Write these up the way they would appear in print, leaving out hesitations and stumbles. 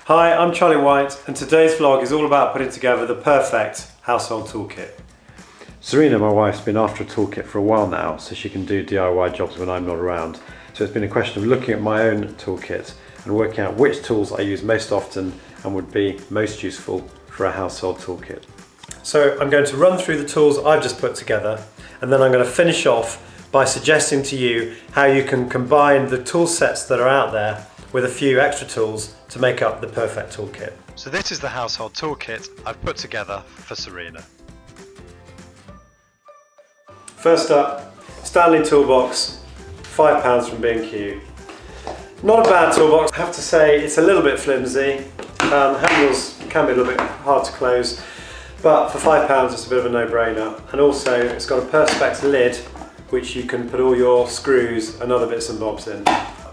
Hi, I'm DIYte and today's vlog is all about putting together the perfect household toolkit. Serena, my wife's been after a toolkit for a while now so she can do DIY jobs when I'm not around. So it's been a question of looking at my own toolkit and working out which tools I use most often and would be most useful for a household toolkit. So I'm going to run through the tools I've just put together and then I'm going to finish off by suggesting to you how you can combine the tool sets that are out there with a few extra tools to make up the perfect toolkit. So this is the household toolkit I've put together for Serena. First up, Stanley Tool Box, £5 from B&Q. Not a bad toolbox, I have to say it's a little bit flimsy. Handles can be a little bit hard to close, but for £5 it's a bit of a no-brainer. And also it's got a perspex lid which you can put all your screws and other bits and bobs in.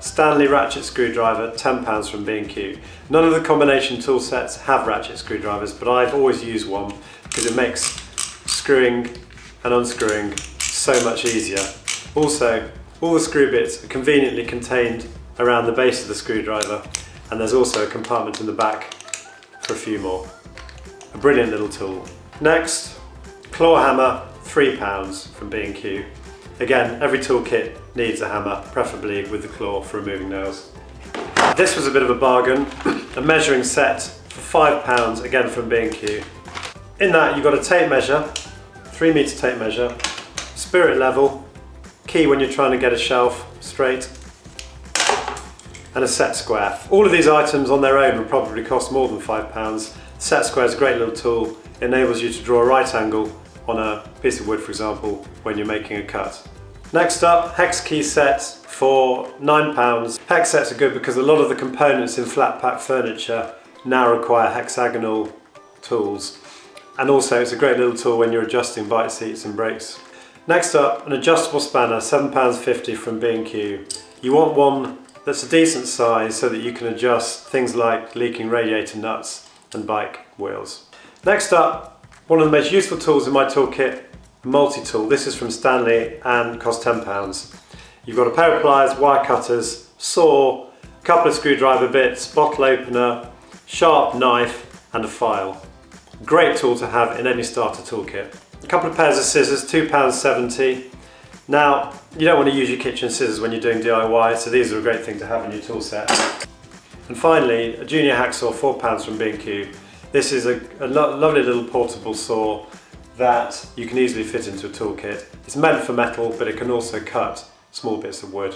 Stanley ratchet screwdriver, £10 from B&Q. None of the combination tool sets have ratchet screwdrivers, but I've always used one because it makes screwing and unscrewing so much easier. Also, all the screw bits are conveniently contained around the base of the screwdriver, and there's also a compartment in the back for a few more. A brilliant little tool. Next, claw hammer, £3 from B&Q. Again, every toolkit needs a hammer, preferably with the claw for removing nails. This was a bit of a bargain, a measuring set for £5, again from B&Q. In that you've got a tape measure, 3-metre tape measure, spirit level, key when you're trying to get a shelf straight, and a set square. All of these items on their own would probably cost more than £5. Set square is a great little tool, it enables you to draw a right angle on a piece of wood, for example, when you're making a cut. Next up, Hex Key Set for £9. Hex sets are good because a lot of the components in flat pack furniture now require hexagonal tools. And also it's a great little tool when you're adjusting bike seats and brakes. Next up, an adjustable spanner, £7.50 from B&Q. You want one that's a decent size so that you can adjust things like leaking radiator nuts and bike wheels. Next up, one of the most useful tools in my toolkit, a multi-tool. This is from Stanley and costs £10. You've got a pair of pliers, wire cutters, saw, a couple of screwdriver bits, bottle opener, sharp knife and a file. Great tool to have in any starter toolkit. A couple of pairs of scissors, £2.70. Now, you don't want to use your kitchen scissors when you're doing DIY, so these are a great thing to have in your tool set. And finally, a junior hacksaw, £4 from B&Q. This is a lovely little portable saw that you can easily fit into a toolkit. It's meant for metal, but it can also cut small bits of wood.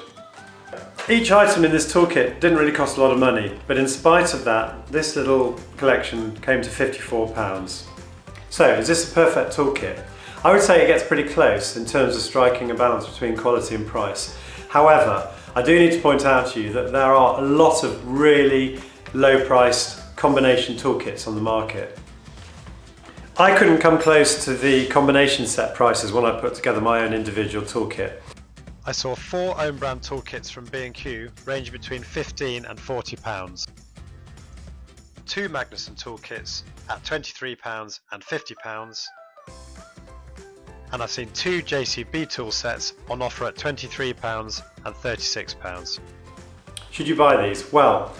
Each item in this toolkit didn't really cost a lot of money, but in spite of that, this little collection came to £54. So, is this a perfect toolkit? I would say it gets pretty close in terms of striking a balance between quality and price. However, I do need to point out to you that there are a lot of really low-priced combination toolkits on the market. I couldn't come close to the combination set prices when I put together my own individual toolkit. I saw 4 own brand toolkits from B&Q ranging between £15 and £40. 2 Magnuson toolkits at £23 and £50. And I've seen 2 JCB tool sets on offer at £23 and £36. Should you buy these? Well,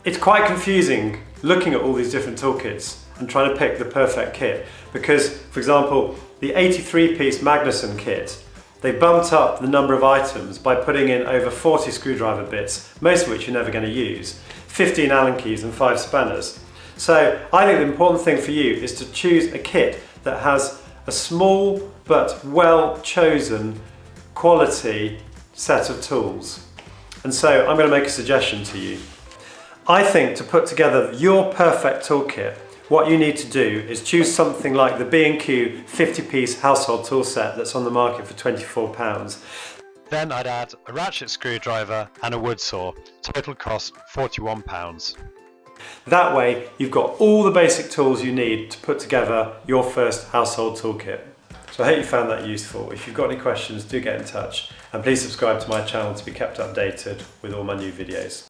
it's quite confusing looking at all these different toolkits and trying to pick the perfect kit because, for example, the 83-piece Magnuson kit, they bumped up the number of items by putting in over 40 screwdriver bits, most of which you're never going to use, 15 Allen keys and 5 spanners. So I think the important thing for you is to choose a kit that has a small but well chosen quality set of tools. And so I'm going to make a suggestion to you. I think to put together your perfect toolkit, what you need to do is choose something like the B&Q 50-piece household tool set that's on the market for £24. Then I'd add a ratchet screwdriver and a wood saw, total cost £41. That way you've got all the basic tools you need to put together your first household toolkit. So I hope you found that useful. If you've got any questions, do get in touch and please subscribe to my channel to be kept updated with all my new videos.